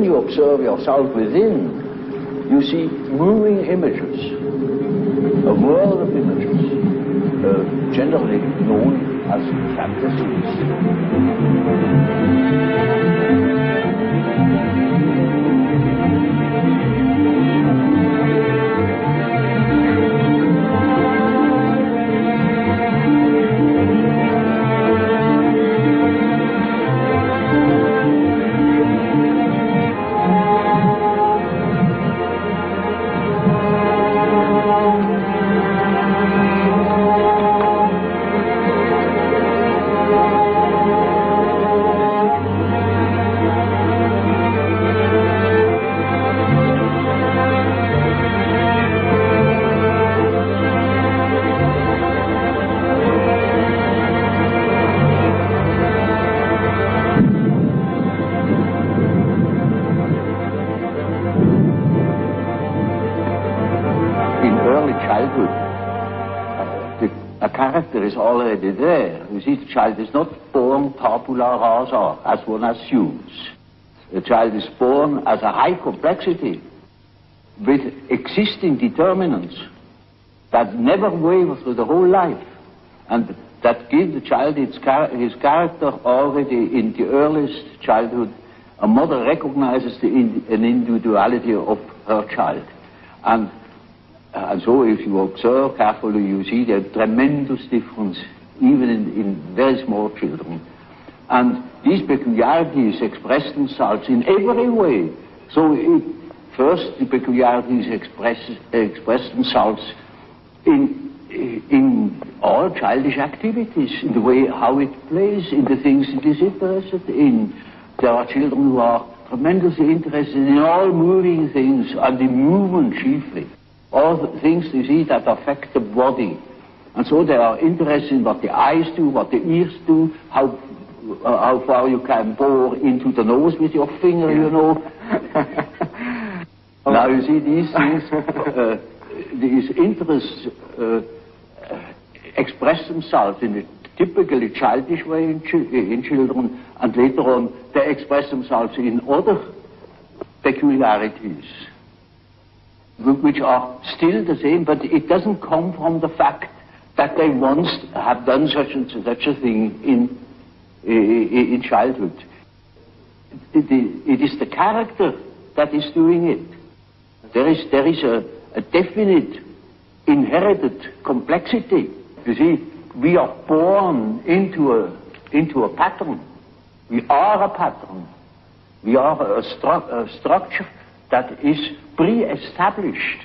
when you observe yourself within, you see moving images, a world of images, generally known as fantasies. A character is already there. You see, the child is not born tabula rasa, as one assumes. The child is born as a high complexity with existing determinants that never waver through the whole life, and that give the child his character already in the earliest childhood. A mother recognizes an individuality of her child. And so if you observe carefully, you see the tremendous difference even in very small children. And these peculiarities express themselves in every way. So first the peculiarities express themselves in all childish activities, in the way how it plays, in the things it is interested in. There are children who are tremendously interested in all moving things, and in movement chiefly. All the things you see that affect the body. And so they are interested in what the eyes do, what the ears do, how far you can bore into the nose with your finger, you know. Now you see these things, these interests express themselves in a typically childish way in children, and later on they express themselves in other peculiarities, which are still the same, but it doesn't come from the fact that they once have done such a thing in childhood. It is the character that is doing it. There is a definite inherited complexity. You see, we are born into a pattern. We are a pattern. We are a structure that is pre-established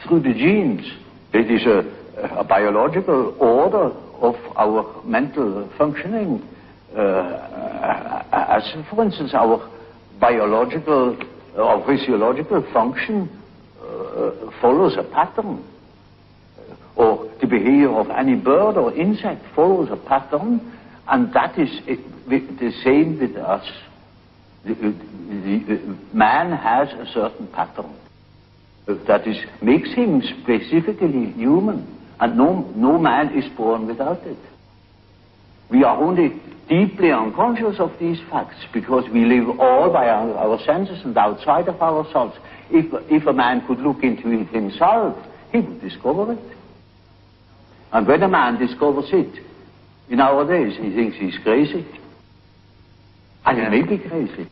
through the genes. It is a biological order of our mental functioning. As for instance, our biological or physiological function follows a pattern. Or the behavior of any bird or insect follows a pattern, and that is the same with us. Man has a certain pattern that makes him specifically human, and no man is born without it. We are only deeply unconscious of these facts because we live all by our senses and outside of ourselves. If a man could look into it himself, he would discover it. And when a man discovers it, in our days, he thinks he's crazy. And he may be crazy.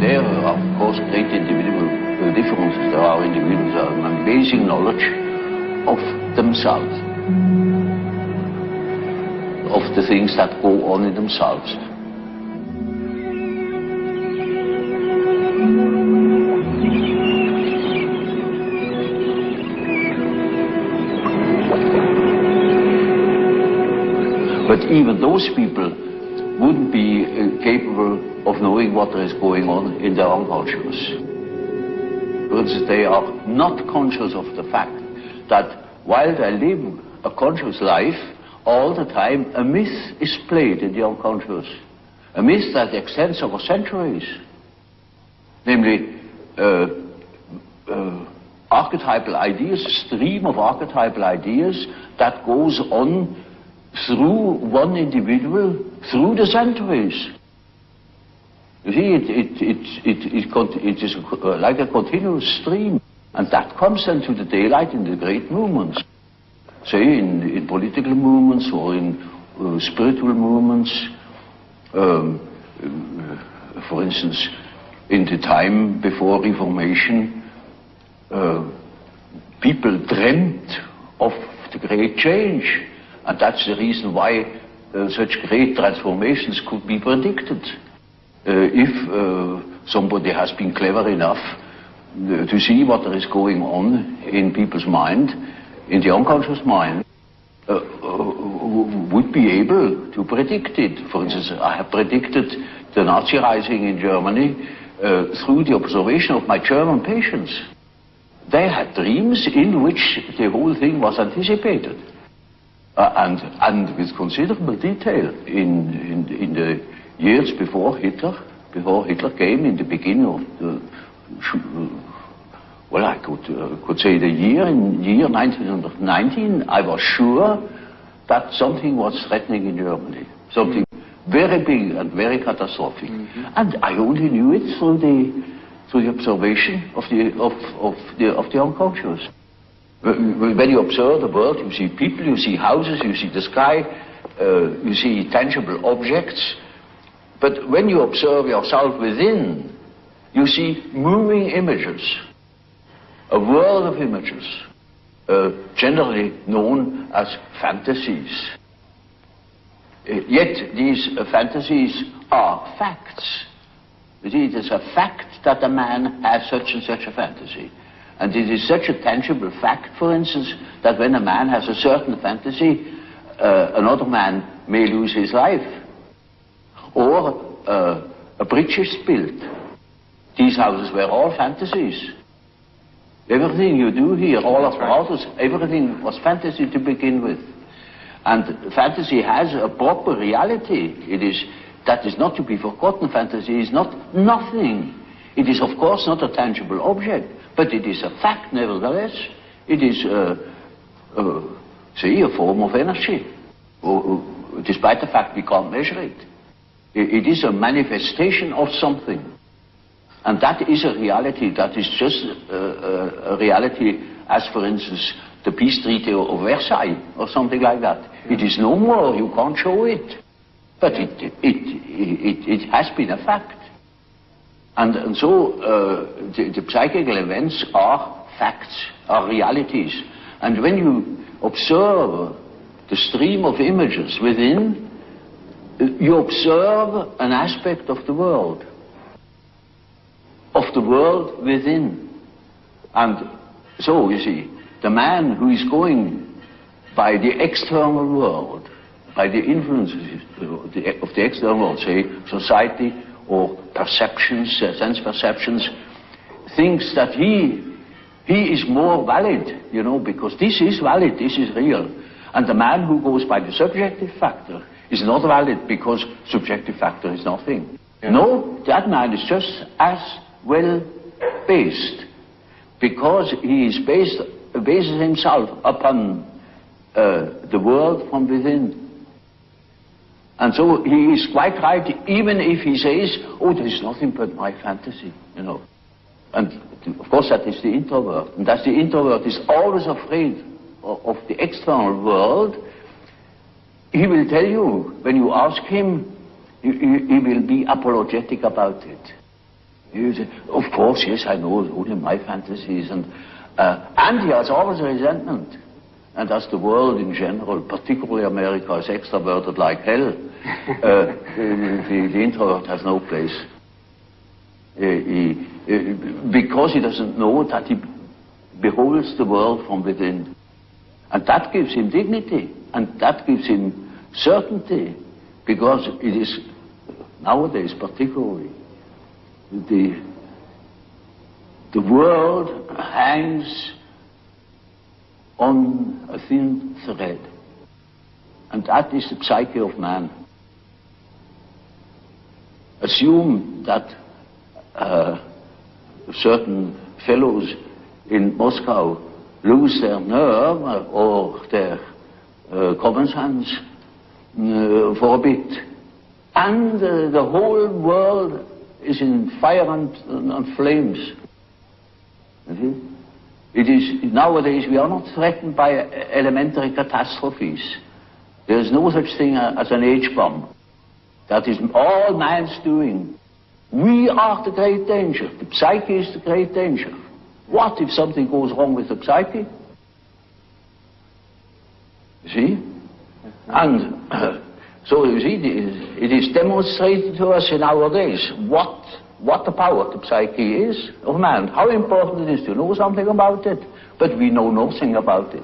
there are, of course, great individual differences. There are individuals that have an amazing knowledge of themselves, of the things that go on in themselves. But even those people wouldn't be capable of knowing what is going on in their unconscious. For instance, they are not conscious of the fact that while they live a conscious life, all the time a myth is played in the unconscious. A myth that extends over centuries. Namely, archetypal ideas, a stream of archetypal ideas that goes on through one individual, through the centuries. You see, it is like a continuous stream, and that comes then to the daylight in the great movements. Say, in political movements or in spiritual movements. For instance, in the time before Reformation, people dreamt of the great change. And that's the reason why such great transformations could be predicted. If somebody has been clever enough to see what there is going on in people's mind, in the unconscious mind, would be able to predict it. For instance, I have predicted the Nazi rising in Germany through the observation of my German patients. They had dreams in which the whole thing was anticipated. And with considerable detail in the years before Hitler came, in the beginning of the, well, I could say the year 1919, I was sure that something was threatening in Germany, something very big and very catastrophic, and I only knew it through the observation of the unconscious. When you observe the world, you see people, you see houses, you see the sky, you see tangible objects. But when you observe yourself within, you see moving images, a world of images, generally known as fantasies. Yet these fantasies are facts. You see, it is a fact that a man has such and such a fantasy. And it is such a tangible fact, for instance, that when a man has a certain fantasy, another man may lose his life. Or a bridge is built. These houses were all fantasies. Everything you do here, all of the houses, everything was fantasy to begin with. And fantasy has a proper reality. That is not to be forgotten. Fantasy is not nothing. It is, of course, not a tangible object. But it is a fact, nevertheless. It is, say, a form of energy, despite the fact we can't measure it. It is a manifestation of something. And that is a reality. That is just a reality as, for instance, the peace treaty of Versailles, or something like that. It is no more, you can't show it. But it has been a fact. And so the psychical events are facts, are realities. And when you observe the stream of images within, you observe an aspect of the world within. And so, you see, the man who is going by the external world, by the influences of the external world, say society, or perceptions, sense perceptions, thinks that he is more valid, you know, because this is valid, this is real. And the man who goes by the subjective factor is not valid because subjective factor is nothing. Yeah. No, that man is just as well based, because he is bases himself upon the world from within. And so he is quite right, even if he says, oh, there is nothing but my fantasy, you know. And of course that is the introvert. And that the introvert is always afraid of the external world. He will tell you, when you ask him, he will be apologetic about it. You say, of course, yes, I know, only my fantasies. And he has always a resentment. And as the world in general, particularly America, is extroverted like hell, the introvert has no place. Because he doesn't know that he beholds the world from within. And that gives him dignity, and that gives him certainty, because it is, nowadays particularly, the world hangs on a thin thread, and that is the psyche of man. Assume that certain fellows in Moscow lose their nerve or their common sense for a bit, and the whole world is in fire and flames. You see? It is, nowadays we are not threatened by elementary catastrophes. There is no such thing as an H-bomb. That is all man's doing. We are the great danger. The psyche is the great danger. What if something goes wrong with the psyche? You see? And so you see, it is demonstrated to us in our days what the power of the psyche is of man, how important it is to know something about it, but we know nothing about it.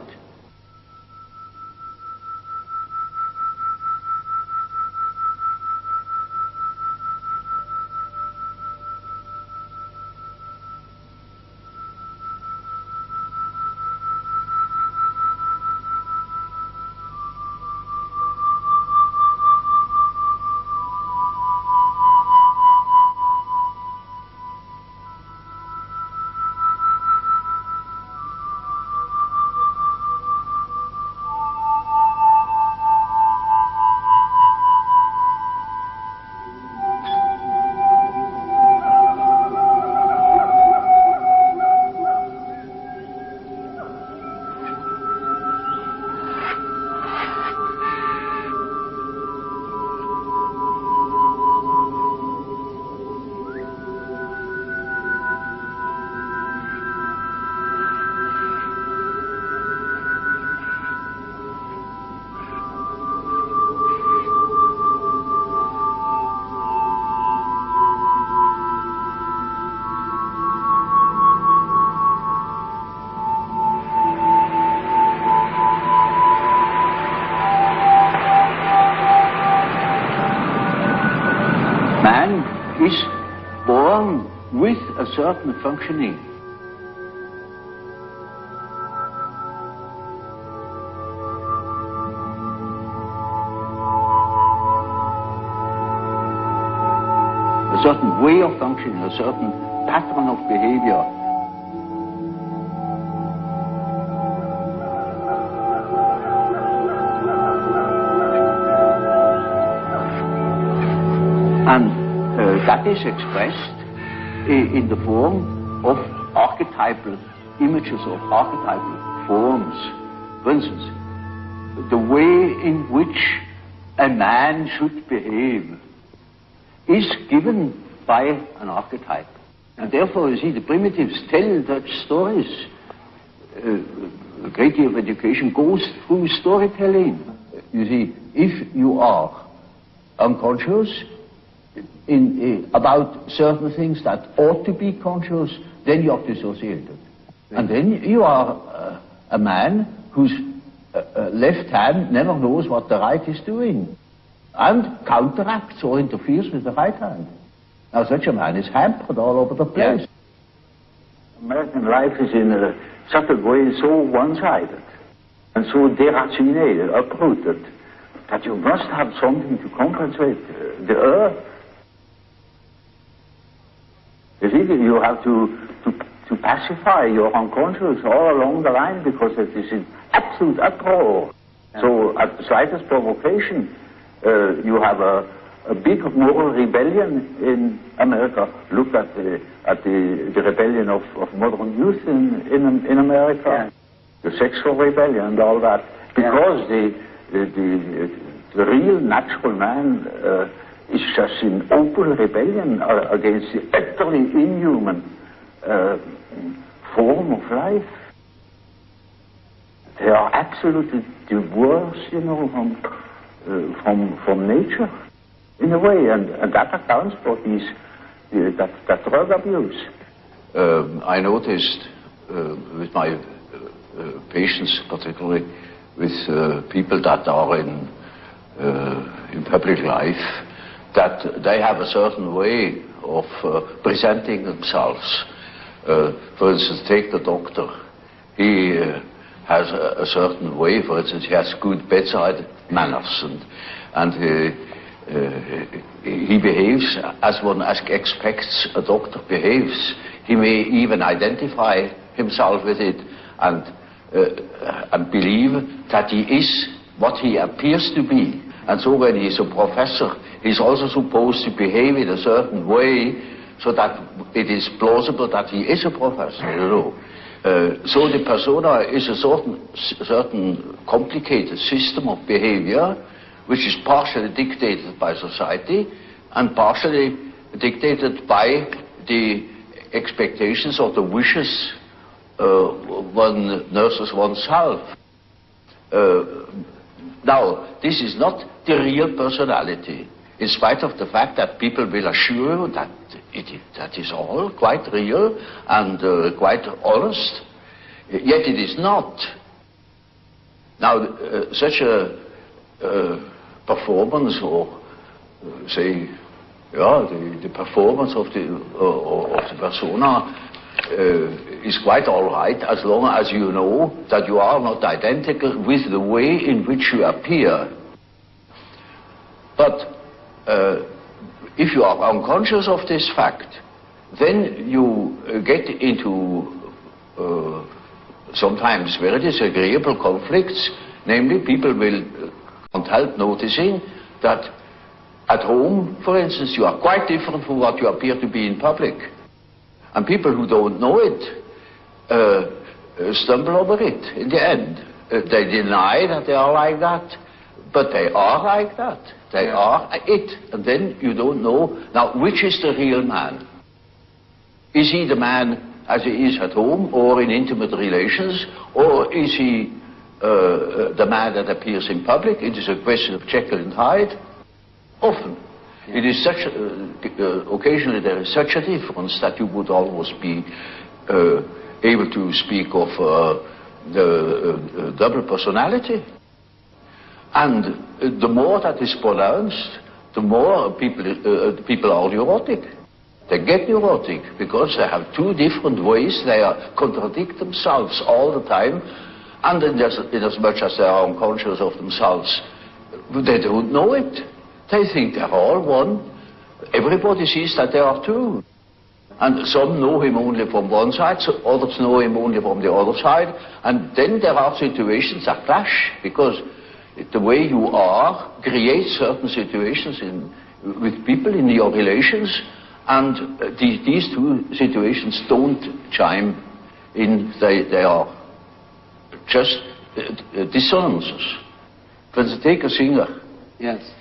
Is born with a certain functioning. A certain way of functioning, a certain pattern of behavior. And that is expressed in the form of archetypal images or archetypal forms. For instance, the way in which a man should behave is given by an archetype. And therefore, you see, the primitives tell such stories. A great deal of education goes through storytelling. You see, if you are unconscious about certain things that ought to be conscious, then you are dissociated. And then you are a man whose left hand never knows what the right is doing and counteracts or interferes with the right hand. Now such a man is hampered all over the place. Yes. American life is in a subtle way so one-sided and so deracinated, uprooted, that you must have something to compensate the earth. You see, you have to pacify your unconscious all along the line, because it is in absolute uproar. Yeah. So at the slightest provocation, you have a big moral rebellion in America. Look at the rebellion of modern youth in America. Yeah. The sexual rebellion and all that. Because the real natural man is just in open rebellion against the utterly inhuman form of life. They are absolutely divorced, you know, from nature, in a way, and that accounts for that drug abuse. I noticed with my patients, particularly with people that are in public life, that they have a certain way of presenting themselves. For instance, take the doctor. He has a certain way. For instance, he has good bedside manners, and he behaves as one expects a doctor behaves. He may even identify himself with it and believe that he is what he appears to be. And so when he's a professor, he's also supposed to behave in a certain way so that it is plausible that he is a professor, you know. So the persona is a certain complicated system of behavior which is partially dictated by society and partially dictated by the expectations or the wishes one nurses oneself. Now, this is not the real personality, in spite of the fact that people will assure you that that is all quite real and quite honest, yet it is not. Now, such a performance, or say, the performance of the persona is quite all right as long as you know that you are not identical with the way in which you appear. But if you are unconscious of this fact, then you get into sometimes very disagreeable conflicts. Namely, people can't help noticing that at home, for instance, you are quite different from what you appear to be in public. And people who don't know it stumble over it in the end. They deny that they are like that, but they are like that. They are it. And then you don't know, now, which is the real man? Is he the man as he is at home or in intimate relations, or is he the man that appears in public? It is a question of Jekyll and Hyde. Often. It is such, occasionally there is such a difference that you would almost be able to speak of the double personality. And the more that is pronounced, the more people are neurotic. They get neurotic because they have two different ways. They contradict themselves all the time, and in as much as they are unconscious of themselves, they don't know it. They think they're all one. Everybody sees that they are two. And some know him only from one side, so others know him only from the other side. And then there are situations that clash, because the way you are creates certain situations with people in your relations, and these two situations don't chime in. They are just dissonances. For instance, take a singer. Yes.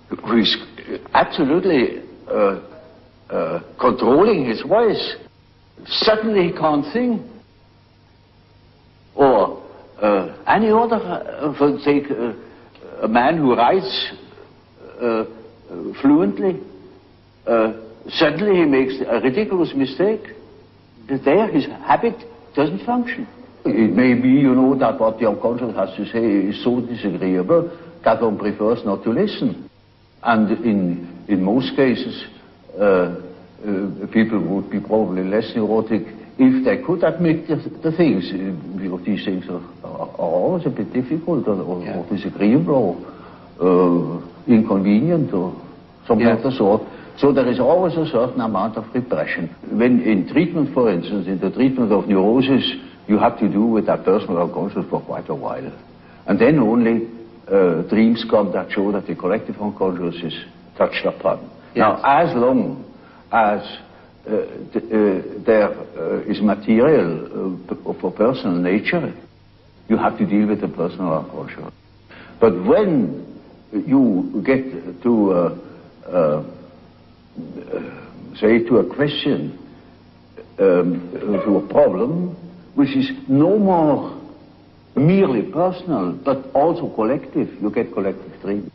Who is absolutely controlling his voice. Suddenly he can't sing. Or any other, for take a man who writes fluently, suddenly he makes a ridiculous mistake. There his habit doesn't function. It may be, you know, that what the unconscious has to say is so disagreeable that one prefers not to listen. And in most cases, people would be probably less neurotic if they could admit the things. These things are always a bit difficult or disagreeable or inconvenient or something of the sort. So there is always a certain amount of repression. When in treatment, for instance, in the treatment of neurosis, you have to do with that personal unconscious for quite a while. And then only dreams come that show that the collective unconscious is touched upon. Yes. Now, as long as there is material for personal nature, you have to deal with the personal unconscious. But when you get to say, to a question, to a problem, which is no more merely personal, but also collective. You get collective dreams.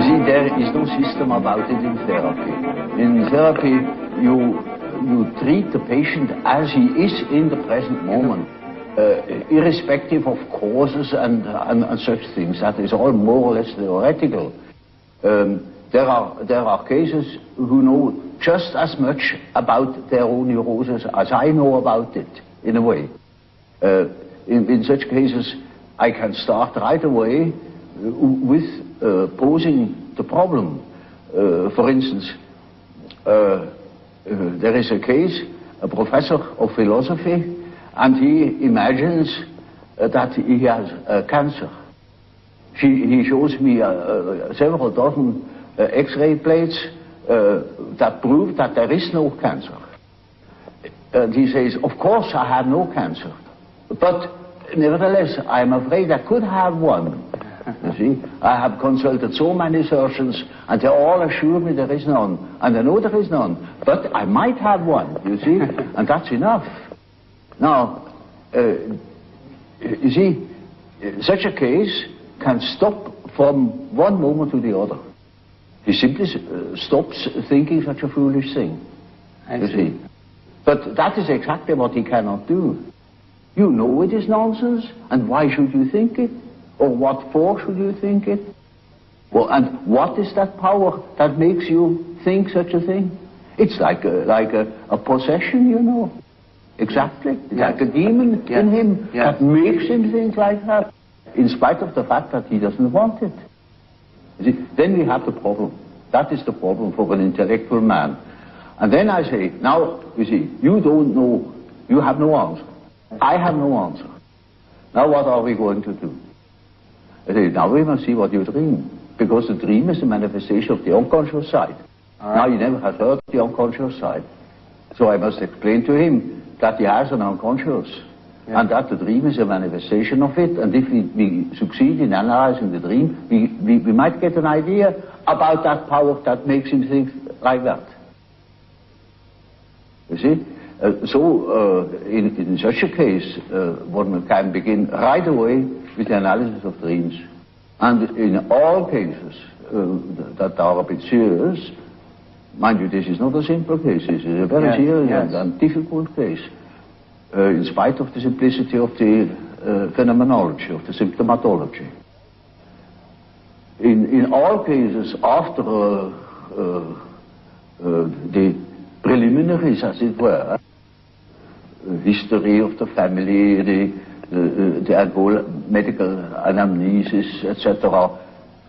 see, there is no system about it in therapy. In therapy, you treat the patient as he is in the present moment, irrespective of causes and such things. That is all more or less theoretical. There are cases who know just as much about their own neurosis as I know about it, in a way. In such cases, I can start right away with posing the problem. For instance, there is a case, a professor of philosophy, and he imagines that he has cancer. He shows me several dozen X-ray plates that prove that there is no cancer. And he says, of course I have no cancer, but nevertheless I'm afraid I could have one. You see, I have consulted so many surgeons and they all assure me there is none, and I know there is none, but I might have one, you see, and that's enough. Now, you see, such a case can stop from one moment to the other. He simply stops thinking such a foolish thing, you see. But that is exactly what he cannot do. You know it is nonsense, and why should you think it? Or what for should you think it? Well, and what is that power that makes you think such a thing? It's like a possession, you know. Exactly. It's like a demon in him that makes him think like that, in spite of the fact that he doesn't want it. You see, then we have the problem. That is the problem for an intellectual man. And then I say, now, you see, you don't know, you have no answer. I have no answer. Now what are we going to do? I say, now we must see what you dream. Because the dream is a manifestation of the unconscious side. Now he never has heard of the unconscious side. So I must explain to him that he has an unconscious. And that the dream is a manifestation of it. And if we succeed in analyzing the dream, we might get an idea about that power that makes him think like that. You see? In such a case, one can begin right away with the analysis of dreams. And in all cases that are a bit serious, mind you, this is not a simple case, this is a very serious and difficult case, in spite of the simplicity of the phenomenology, of the symptomatology. In all cases, after the preliminaries, as it were, history of the family, the medical anamnesis, etc.,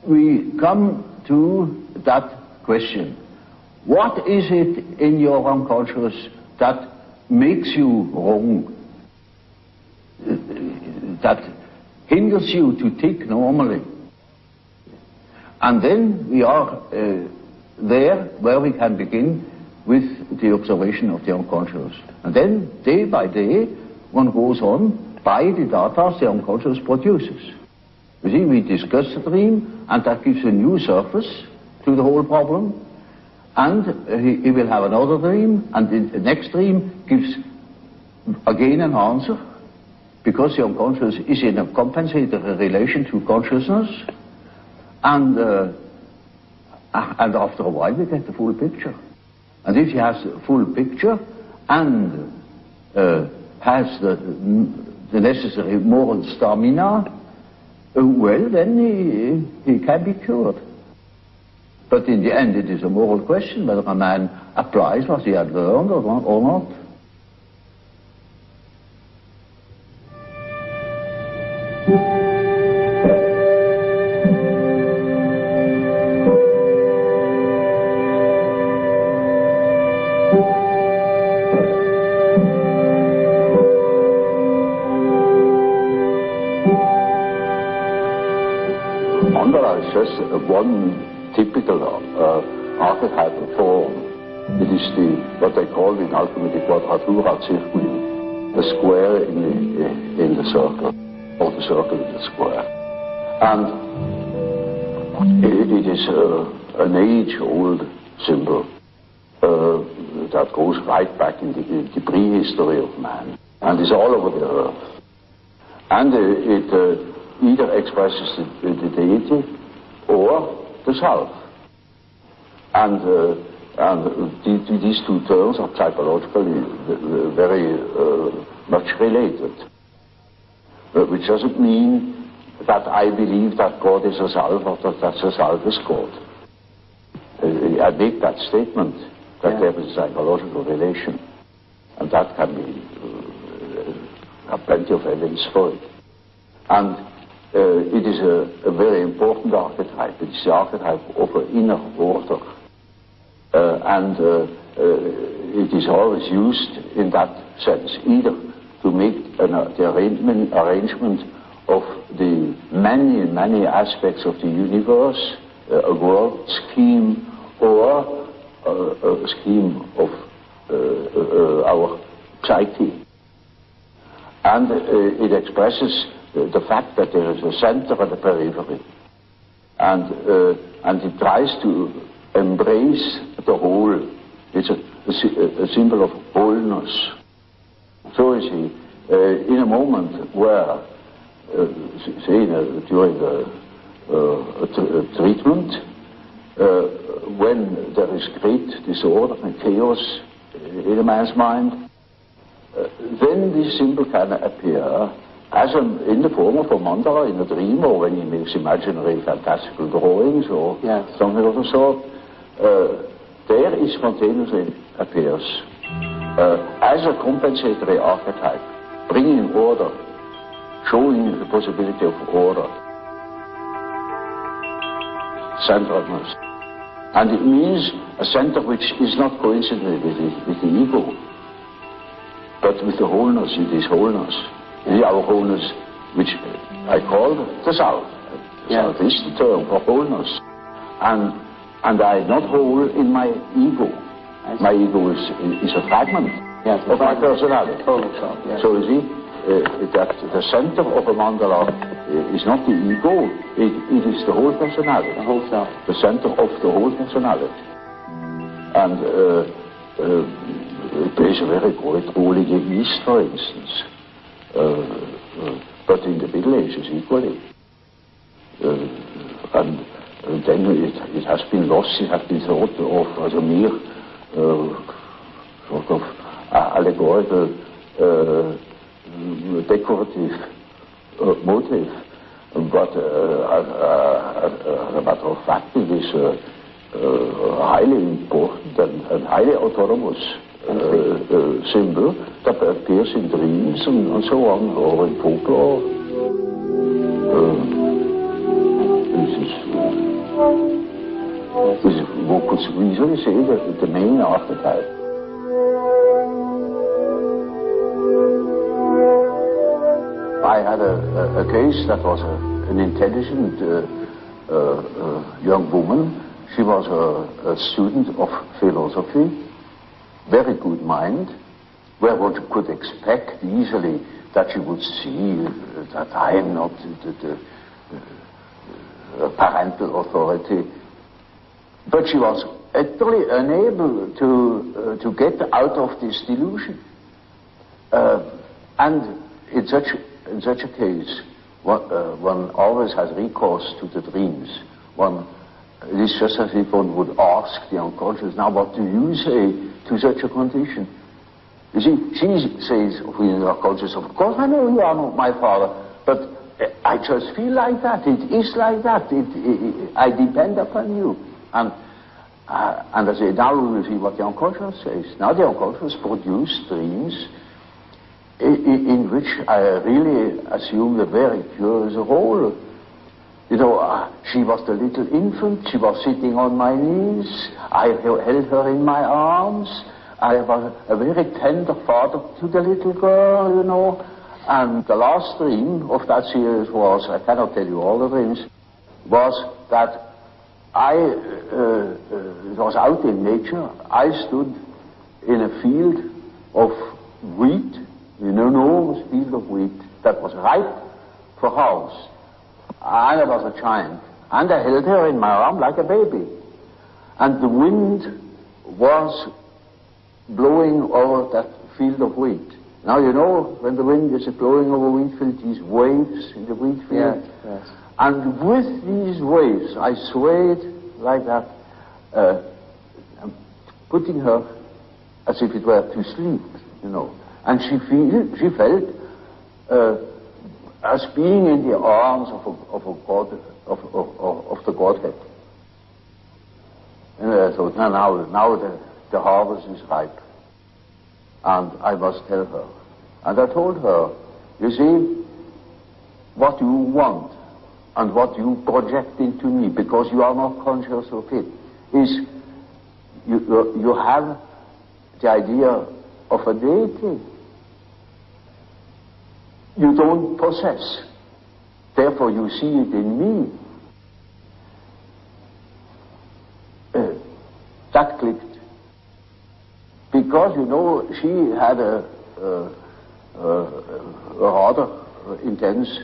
we come to that question. What is it in your unconscious that makes you wrong, that hinders you to think normally? And then we are there where we can begin with the observation of the unconscious. And then, day by day, one goes on by the data the unconscious produces. You see, we discuss the dream, and that gives a new surface to the whole problem. And he will have another dream, and the next dream gives again an answer, because the unconscious is in a compensatory relation to consciousness. And after a while, we get the full picture. And if he has the full picture and has the necessary moral stamina, well, then he can be cured. But in the end, it is a moral question whether a man applies what he had learned or not. Just one typical archetypal form. It is what they call in alchemy the quadratura circuli, the square in the circle, or the circle in the square. And it is an age-old symbol that goes right back in the prehistory of man, and is all over the earth. And it either expresses the deity, or the self. And these two terms are psychologically very much related. Which doesn't mean that I believe that God is a self or that the self is God. I make that statement that there is a psychological relation, and that can be have plenty of evidence for it. And it is a very important archetype. It is the archetype of an inner order. And it is always used in that sense, either to make the arrangement of the many aspects of the universe, a world scheme, or a scheme of our psyche. And it expresses the fact that there is a center and a periphery. And it tries to embrace the whole. It's a symbol of wholeness. So you see, in a moment where, say during a treatment, when there is great disorder and chaos in a man's mind, then this symbol can appear as in the form of a mandala in a dream, or when he makes imaginary fantastical drawings or something of the sort. There it spontaneously appears as a compensatory archetype, bringing order, showing the possibility of order, centeredness. And it means a center which is not coincident with the ego, but with the wholeness. It is wholeness. It is our wholeness, which I call the self. Self is the term for wholeness. And I am not whole in my ego. My ego is a fragment of my personality. So you see, that the center of a mandala is not the ego, it is the whole personality. The whole self. The center of the whole personality. And it plays a very great role in the East, for instance. But in the Middle Ages equally. And then it has been lost, it has been thought of as a mere sort of allegorical, decorative motive. But as a matter of fact, it is highly important and highly autonomous symbol that appears in dreams and so on, or in folklore. This is, one could easily say that the main archetype. I had a case that was an intelligent young woman. She was a student of philosophy, very good mind, where one could expect easily that she would see that I am not the parental authority. But she was utterly unable to get out of this delusion. And in such a case, one always has recourse to the dreams. It is just as if one would ask the unconscious, now what do you say to such a condition? You see, she says within the unconscious, of course I know you are not my father, but I just feel like that, it is like that, I depend upon you. And I say, now we will see what the unconscious says. Now the unconscious produces dreams in which I really assumed a very curious role. You know, she was the little infant, she was sitting on my knees, I held her in my arms, I was a very tender father to the little girl, you know. And the last dream of that series was, I cannot tell you all the dreams, was that it was out in nature. I stood in a field of wheat, an enormous field of wheat that was ripe for harvest. And I was a child. And I held her in my arm like a baby. And the wind was blowing over that field of wheat. Now you know, when the wind is blowing over wheat field, these waves in the wheat field. Yes. And with these waves, I swayed like that, putting her as if it were to sleep, you know. And she felt as being in the arms of the Godhead. And I thought, now the harvest is ripe, and I must tell her. And I told her, you see, what you want and what you project into me, because you are not conscious of it, is you have the idea of a deity. You don't possess. Therefore you see it in me. That clicked. Because, you know, she had a rather intense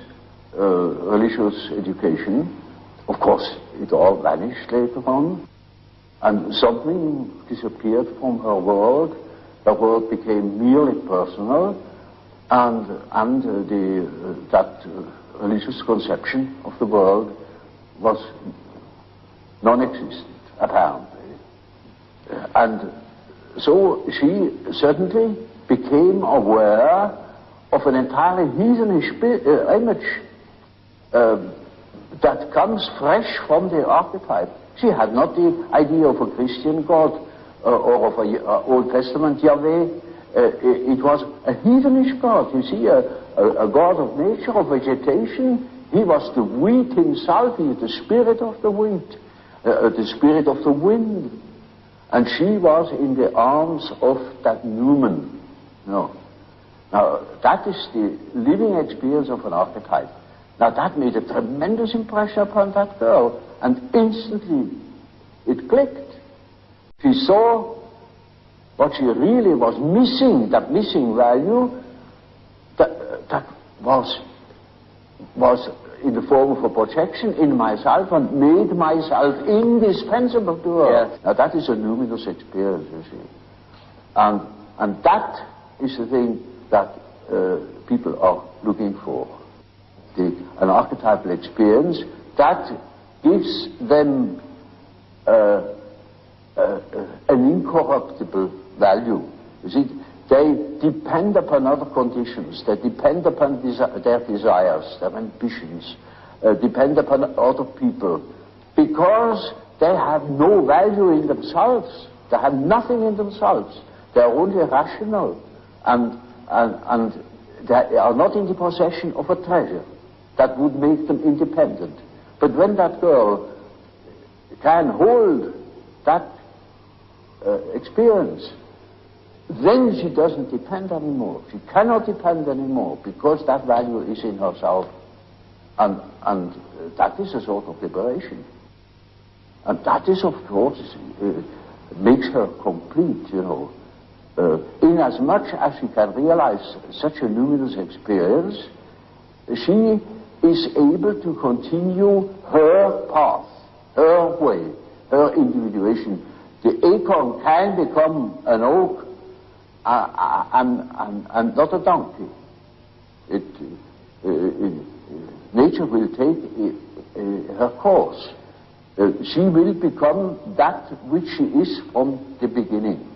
religious education. Of course, it all vanished later on. And something disappeared from her world. The world became merely personal. And that religious conception of the world was non-existent, apparently. And so she certainly became aware of an entirely heathenish image that comes fresh from the archetype. She had not the idea of a Christian God or of an Old Testament Yahweh. It was a heathenish God, you see, a God of nature, of vegetation. He was the wheat himself, he is the spirit of the wheat, the spirit of the wind. And she was in the arms of that Newman. No. Now, that is the living experience of an archetype. Now, that made a tremendous impression upon that girl, and instantly it clicked. She saw what she really was missing, that missing value, that was in the form of a projection in myself and made myself indispensable to her. Yes. Now that is a luminous experience, you see. And that is the thing that people are looking for. An archetypal experience that gives them an incorruptible value. You see, they depend upon other conditions, they depend upon their desires, their ambitions, depend upon other people, because they have no value in themselves. They have nothing in themselves. They are only rational, and they are not in the possession of a treasure that would make them independent. But when that girl can hold that experience, then she doesn't depend anymore. She cannot depend anymore, because that value is in herself. And that is a sort of liberation. And that is, of course, makes her complete, you know. Inasmuch as she can realize such a luminous experience, she is able to continue her path, her way, her individuation. The acorn can become an oak and not a donkey. Nature will take her course. She will become that which she is from the beginning.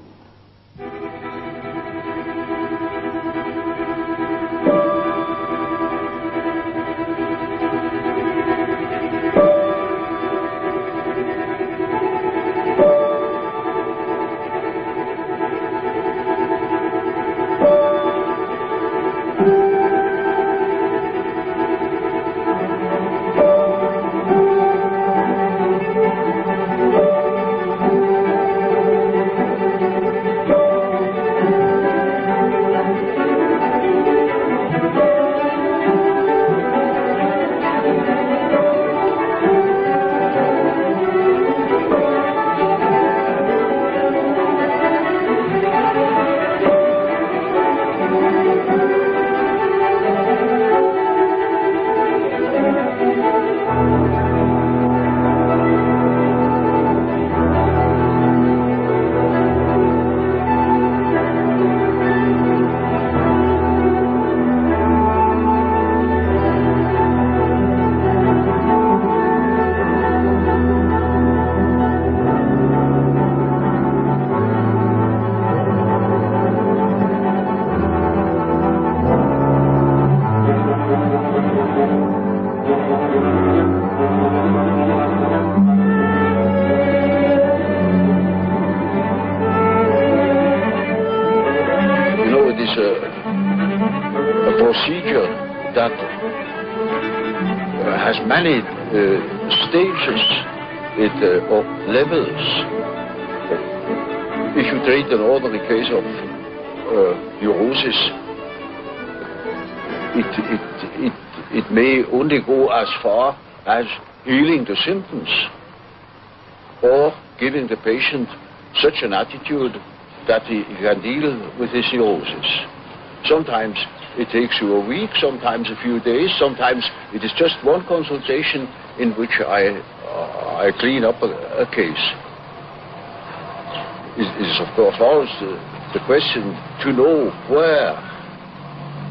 that has many stages, or levels. If you treat an ordinary case of neurosis, it may only go as far as healing the symptoms or giving the patient such an attitude that he can deal with his neurosis. Sometimes it takes you a week, sometimes a few days, sometimes it is just one consultation in which I clean up a case. It is of course always the question to know where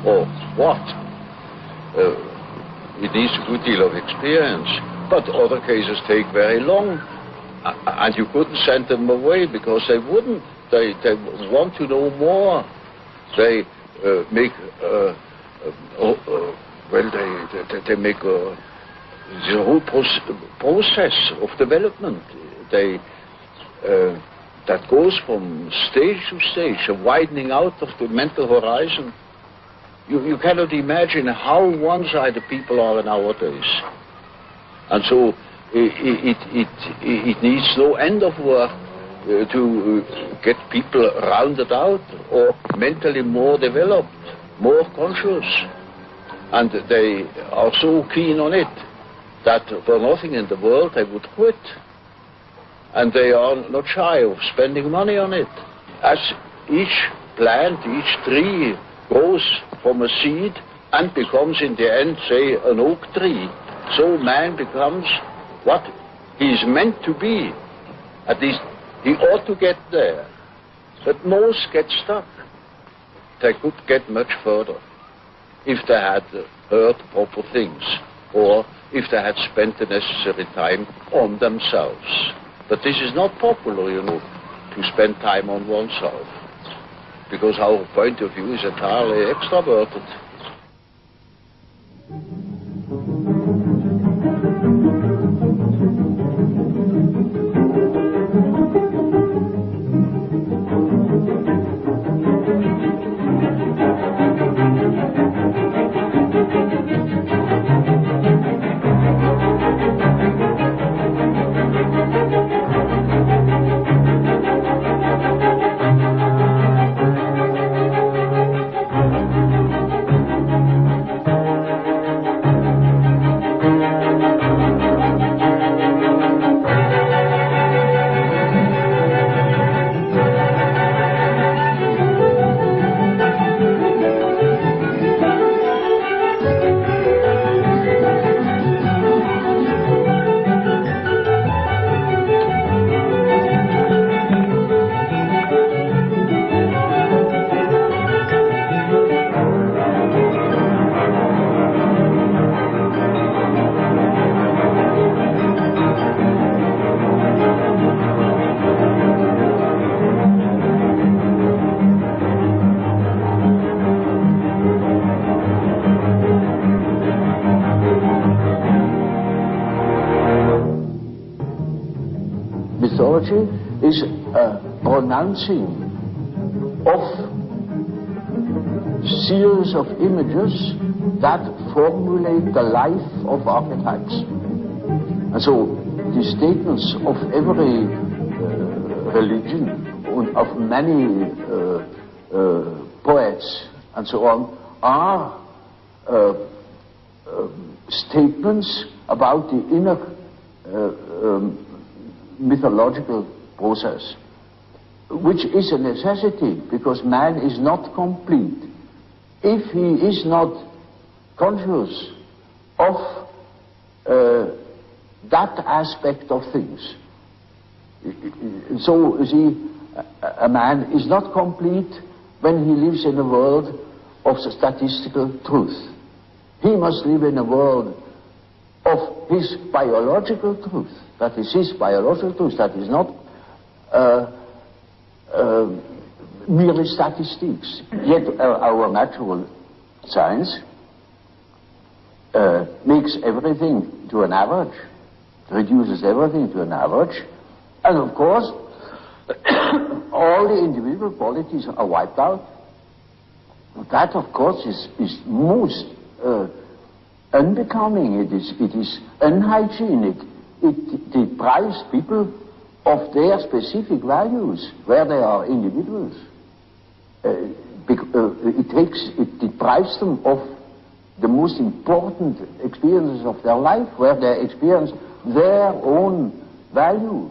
or what. It needs a good deal of experience, but other cases take very long, and you couldn't send them away because they wouldn't. They want to know more. They make they make the whole process of development. They that goes from stage to stage, a widening out of the mental horizon. You cannot imagine how one-sided people are nowadays, and so it needs no end of work to get people rounded out or mentally more developed, more conscious, and they are so keen on it that for nothing in the world they would quit, and they are not shy of spending money on it. As each plant, each tree grows from a seed and becomes in the end, say, an oak tree, so man becomes what he is meant to be. At least he ought to get there. But most get stuck. They could get much further if they had heard proper things, or if they had spent the necessary time on themselves. But this is not popular, you know, to spend time on oneself, because our point of view is entirely extroverted. Mythology is a pronouncing of series of images that formulate the life of archetypes. And so the statements of every religion and of many poets and so on are statements about the inner mythological process, which is a necessity, because man is not complete if he is not conscious of that aspect of things. So, you see, a man is not complete when he lives in a world of statistical truth. He must live in a world of his biological truth. That is his biological truth. That is not merely statistics. Yet our natural science makes everything to an average, reduces everything to an average, and of course all the individual qualities are wiped out. That of course is most unbecoming, it is unhygienic. It deprives people of their specific values, where they are individuals. It deprives them of the most important experiences of their life, where they experience their own value,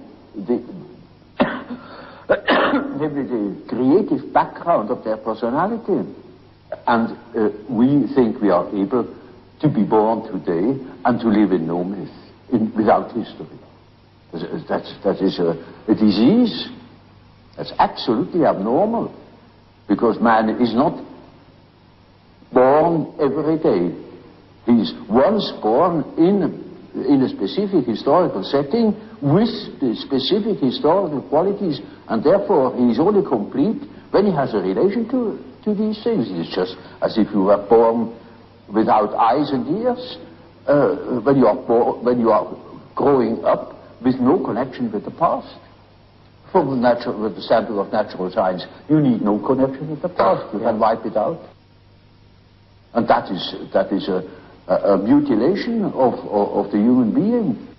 maybe the creative background of their personality. And we think we are able to be born today and to live in no myth, without history. That is a disease. That's absolutely abnormal, because man is not born every day. He is once born in a specific historical setting with the specific historical qualities, and therefore he is only complete when he has a relation to these things. It is just as if you were born without eyes and ears, when you are growing up with no connection with the past. From the standpoint of natural science, you need no connection with the past. You can wipe it out. And that is a mutilation of the human being.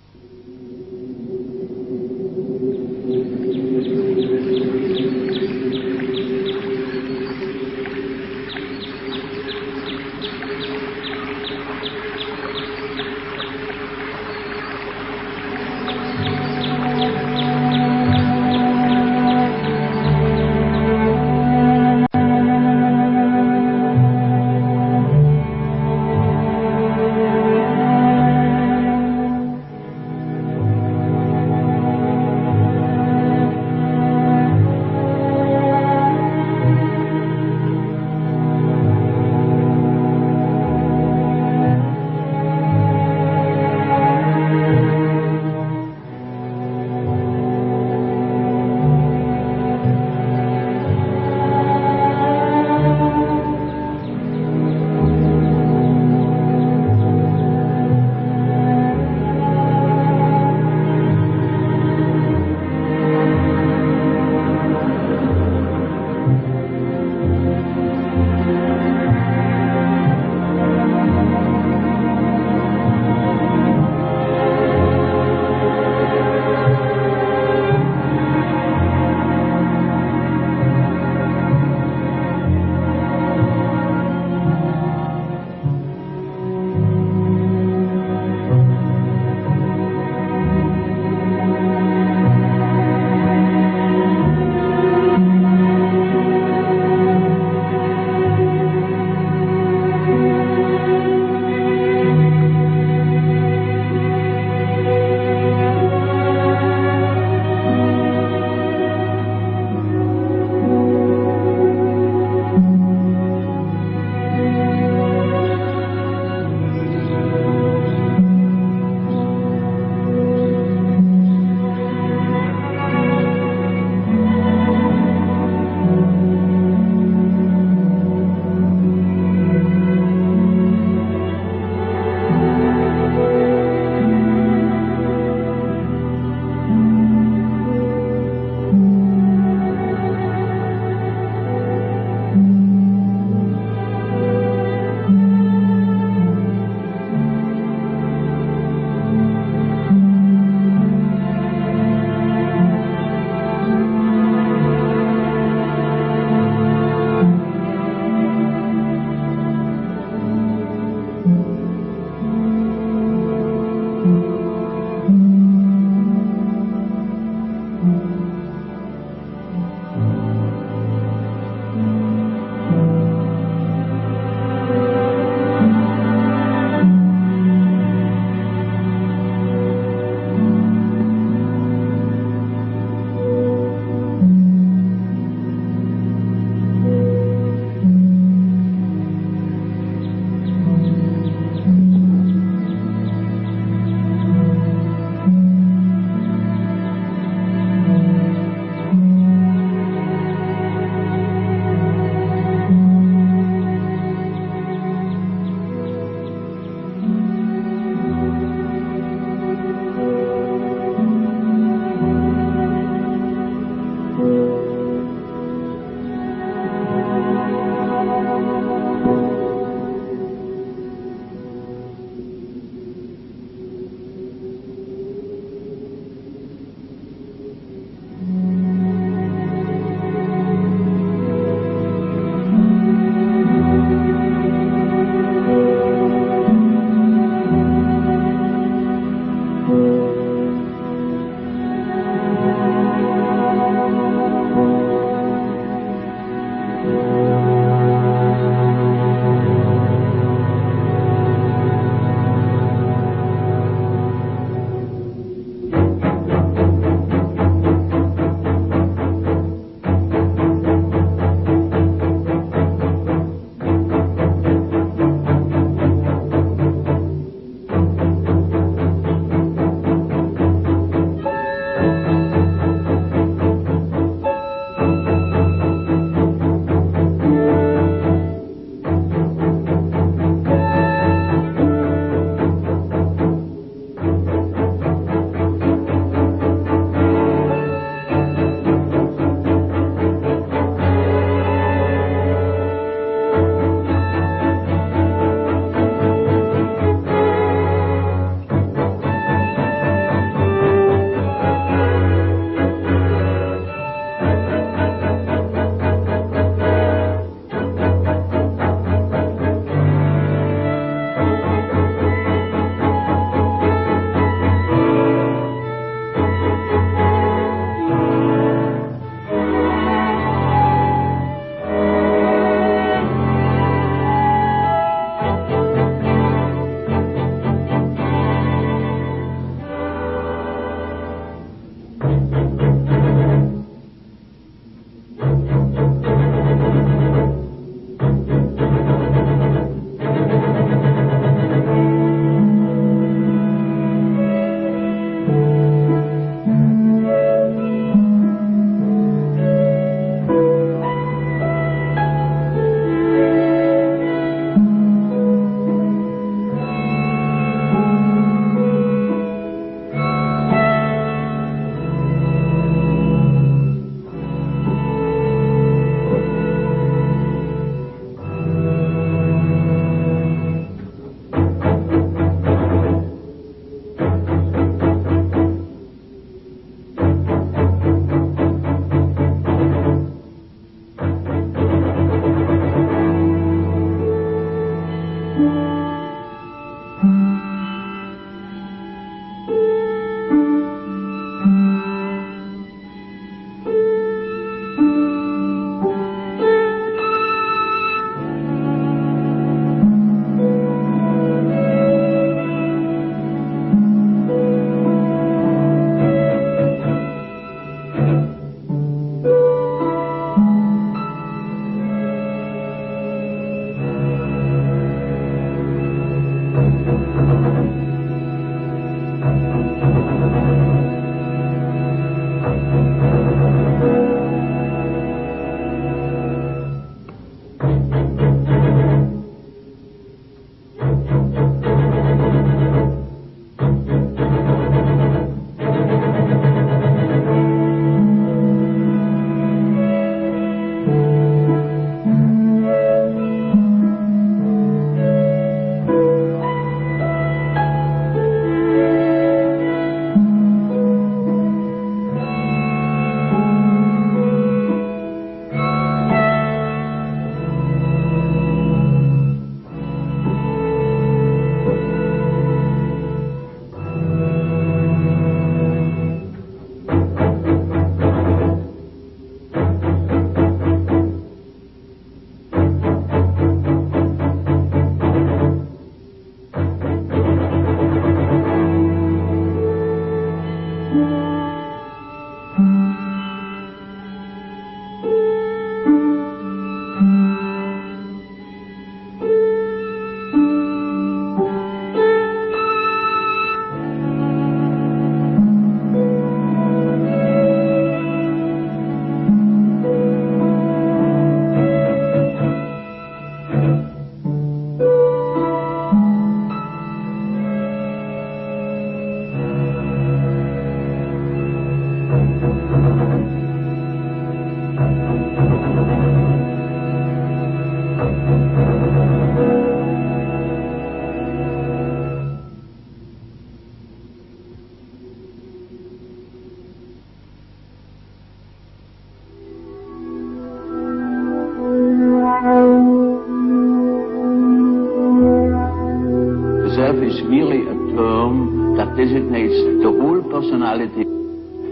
Is merely a term that designates the whole personality.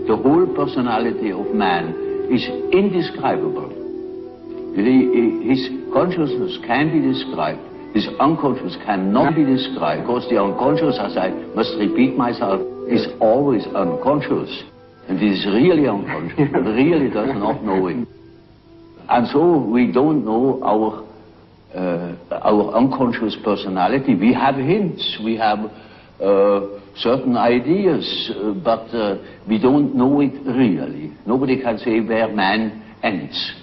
The whole personality of man is indescribable. His consciousness can be described. His unconscious cannot be described, because the unconscious, as I must repeat myself, is always unconscious. And it is really unconscious. It really does not know it. And so we don't know our unconscious personality. We have hints, we have certain ideas, but we don't know it really. Nobody can say where man ends.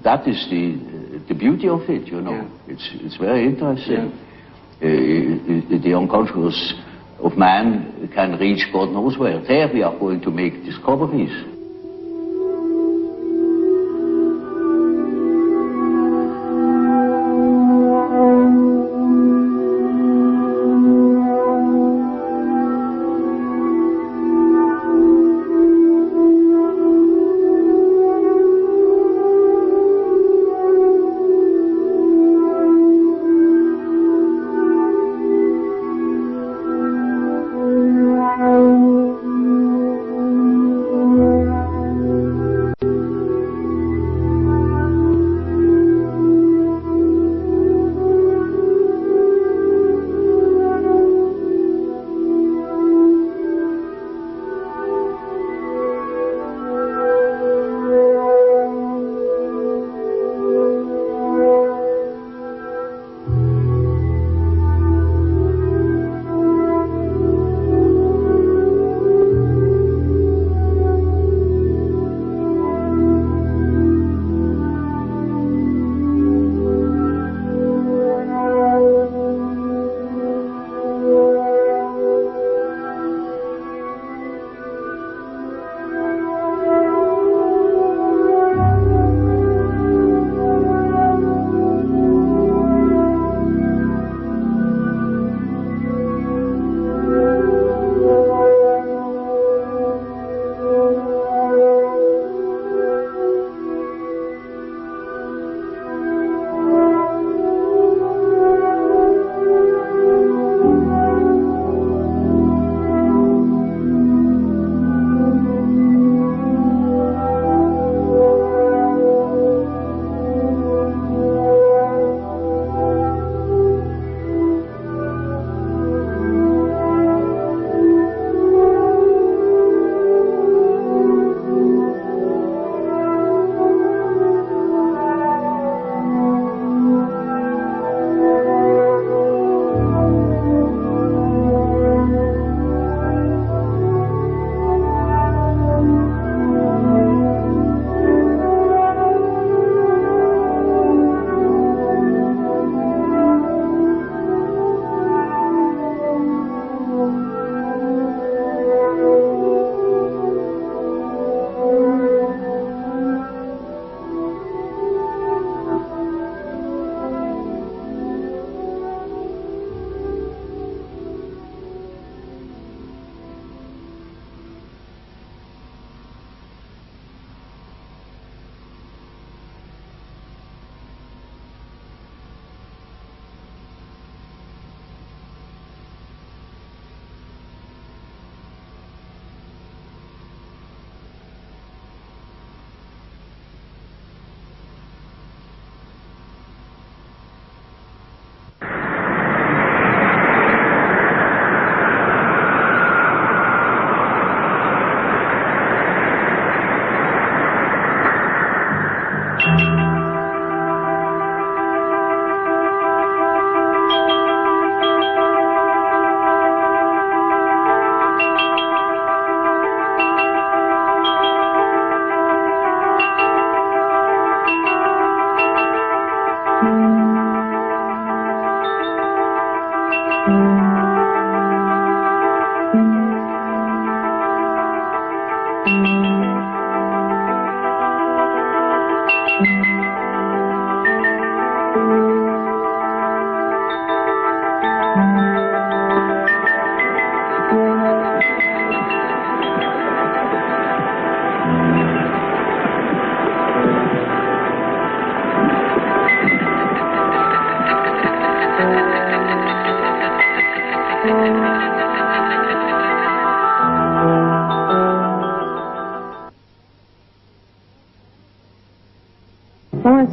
That is the beauty of it, you know. Yeah. It's very interesting. Yeah. The unconscious of man can reach God knows where. There we are going to make discoveries.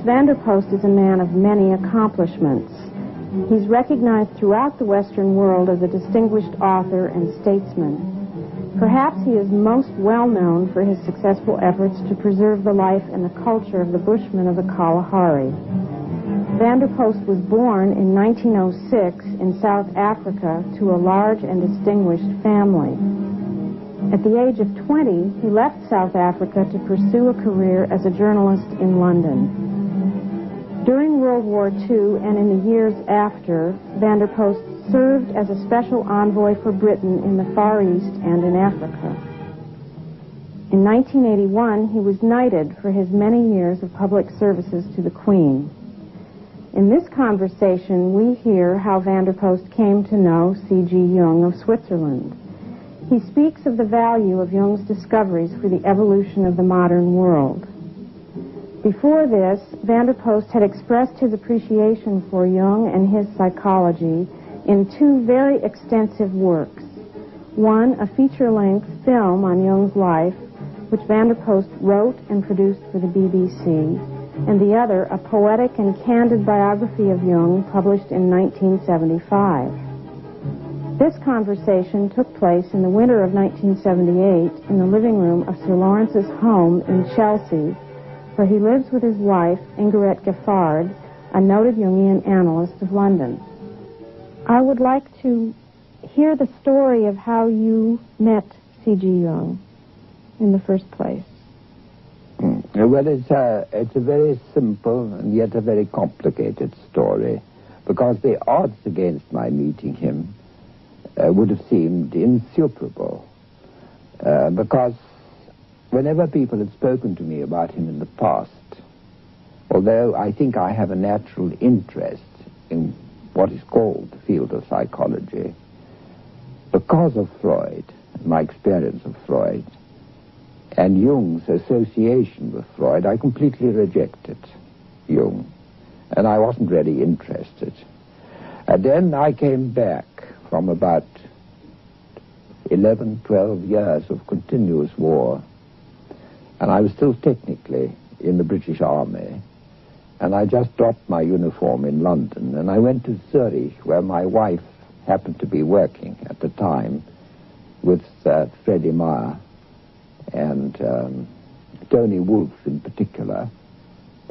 van der Post is a man of many accomplishments. He's recognized throughout the Western world as a distinguished author and statesman. Perhaps he is most well known for his successful efforts to preserve the life and the culture of the Bushmen of the Kalahari. Van der Post was born in 1906 in South Africa to a large and distinguished family. At the age of 20, he left South Africa to pursue a career as a journalist in London. During World War II and in the years after, van der Post served as a special envoy for Britain in the Far East and in Africa. In 1981, he was knighted for his many years of public services to the Queen. In this conversation, we hear how van der Post came to know C.G. Jung of Switzerland. He speaks of the value of Jung's discoveries for the evolution of the modern world. Before this, van der Post had expressed his appreciation for Jung and his psychology in two very extensive works. One, a feature-length film on Jung's life, which van der Post wrote and produced for the BBC, and the other, a poetic and candid biography of Jung published in 1975. This conversation took place in the winter of 1978 in the living room of Sir Lawrence's home in Chelsea, where he lives with his wife, Ingrid Giffard, a noted Jungian analyst of London. I would like to hear the story of how you met C.G. Jung in the first place. Well, it's a very simple and yet a very complicated story, because the odds against my meeting him would have seemed insuperable, because whenever people had spoken to me about him in the past, although I think I have a natural interest in what is called the field of psychology, because of Freud, my experience of Freud, and Jung's association with Freud, I completely rejected Jung, and I wasn't really interested. And then I came back from about 11, 12 years of continuous war, and I was still technically in the British Army, and I just dropped my uniform in London, and I went to Zurich, where my wife happened to be working at the time with Freddie Meyer and Tony Wolff in particular,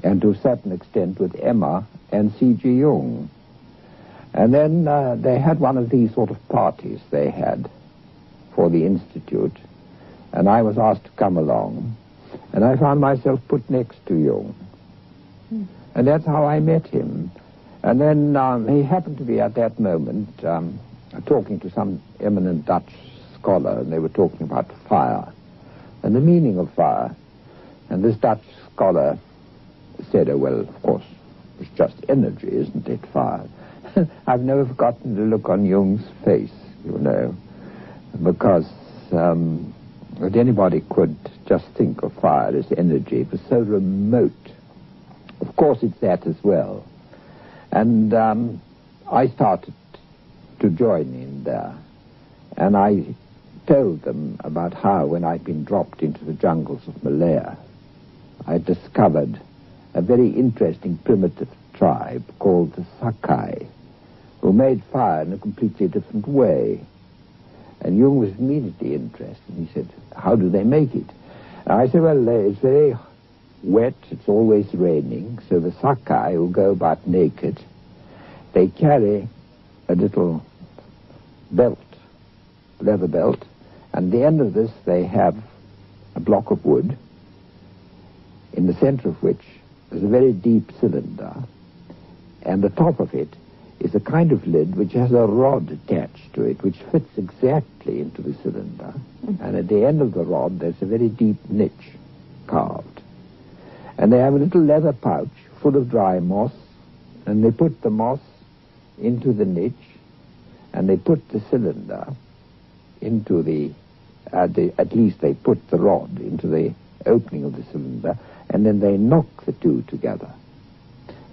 and to a certain extent with Emma and C.G. Jung. And then they had one of these sort of parties they had for the Institute, and I was asked to come along, and I found myself put next to Jung. And that's how I met him. And then he happened to be at that moment talking to some eminent Dutch scholar, and they were talking about fire and the meaning of fire. And this Dutch scholar said, oh, well, of course, it's just energy, isn't it, fire? I've never forgotten the look on Jung's face, you know, because that anybody could just think of fire as energy. It was so remote. Of course, it's that as well. And I started to join in there. And I told them about how, when I'd been dropped into the jungles of Malaya, I discovered a very interesting primitive tribe called the Sakai, who made fire in a completely different way. And Jung was immediately interested. He said, how do they make it? And I said, well, it's very wet, it's always raining, so the Sakai, who go about naked, they carry a little belt, leather belt, and at the end of this they have a block of wood, in the center of which is a very deep cylinder, and the top of it is a kind of lid which has a rod attached to it, which fits exactly into the cylinder. And at the end of the rod, there's a very deep niche carved. And they have a little leather pouch full of dry moss, and they put the moss into the niche, and they put the cylinder into at least they put the rod into the opening of the cylinder, and then they knock the two together.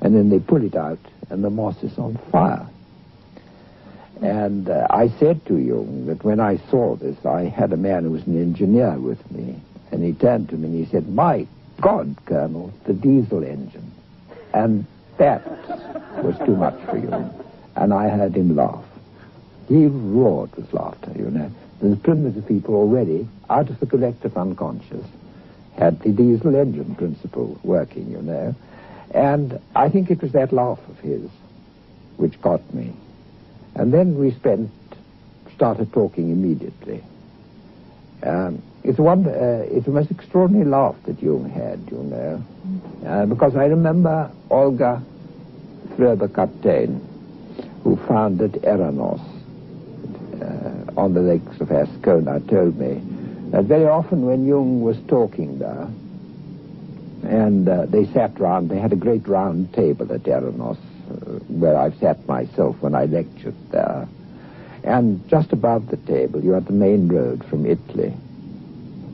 And then they pull it out, and the moss is on fire. And I said to Jung that when I saw this, I had a man who was an engineer with me, and he turned to me and he said, my God, Colonel, the diesel engine. And that was too much for Jung. And I heard him laugh. He roared with laughter, you know. The primitive people already, out of the collective unconscious, had the diesel engine principle working, you know. And I think it was that laugh of his which got me. And then we started talking immediately. It's the most extraordinary laugh that Jung had, you know. Because I remember Olga Fröber-Kaptein, who founded Eranos on the lakes of Ascona, told me that very often when Jung was talking there, and they sat round, they had a great round table at Eranos, where I've sat myself when I lectured there. And just above the table, you had the main road from Italy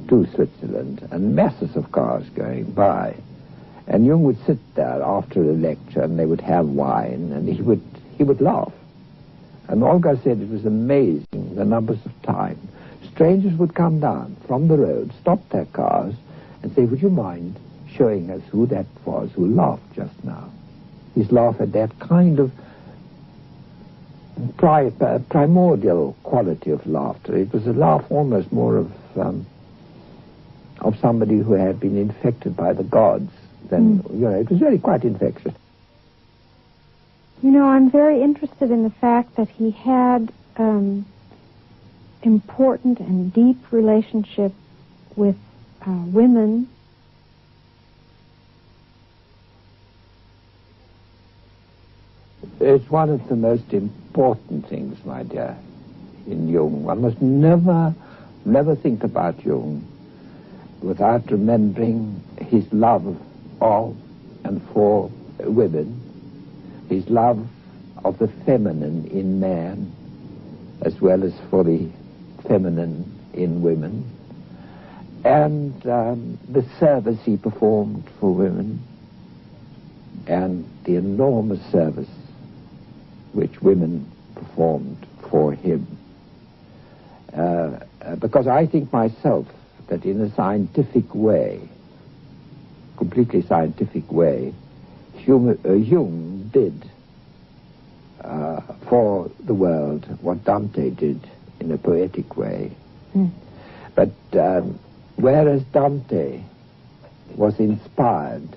to Switzerland, and masses of cars going by. And Jung would sit there after a lecture, and they would have wine, and he would laugh. And Olga said it was amazing the numbers of times strangers would come down from the road, stop their cars, and say, "Would you mind showing us who that was who laughed just now?" His laugh had that kind of primordial quality of laughter. It was a laugh almost more of somebody who had been infected by the gods than, you know, it was really quite infectious. You know, I'm very interested in the fact that he had important and deep relationship with women. It's one of the most important things, my dear, in Jung. One must never think about Jung without remembering his love of and for women, his love of the feminine in man, as well as for the feminine in women, and the service he performed for women, and the enormous service which women performed for him. Because I think myself that in a scientific way, completely scientific way, Jung did for the world what Dante did in a poetic way. But whereas Dante was inspired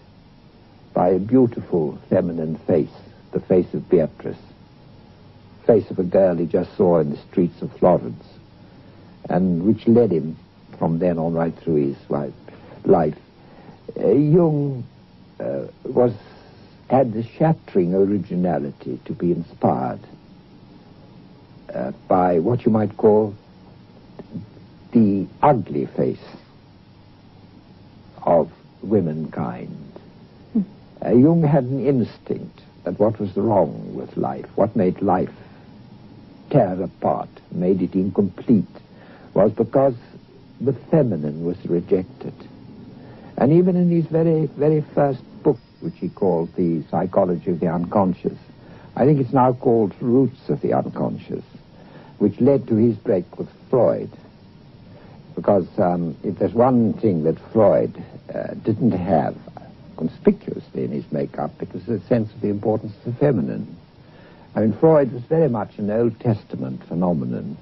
by a beautiful feminine face, the face of Beatrice, face of a girl he just saw in the streets of Florence, and which led him from then on right through his life, Jung had the shattering originality to be inspired by what you might call the ugly face of womankind. Jung had an instinct that what was wrong with life, what made life tear apart, made it incomplete, was because the feminine was rejected. And even in his very, very first book, which he called The Psychology of the Unconscious, I think it's now called Roots of the Unconscious, which led to his break with Freud. Because if there's one thing that Freud didn't have conspicuously in his makeup, it was a sense of the importance of the feminine. I mean, Freud was very much an Old Testament phenomenon.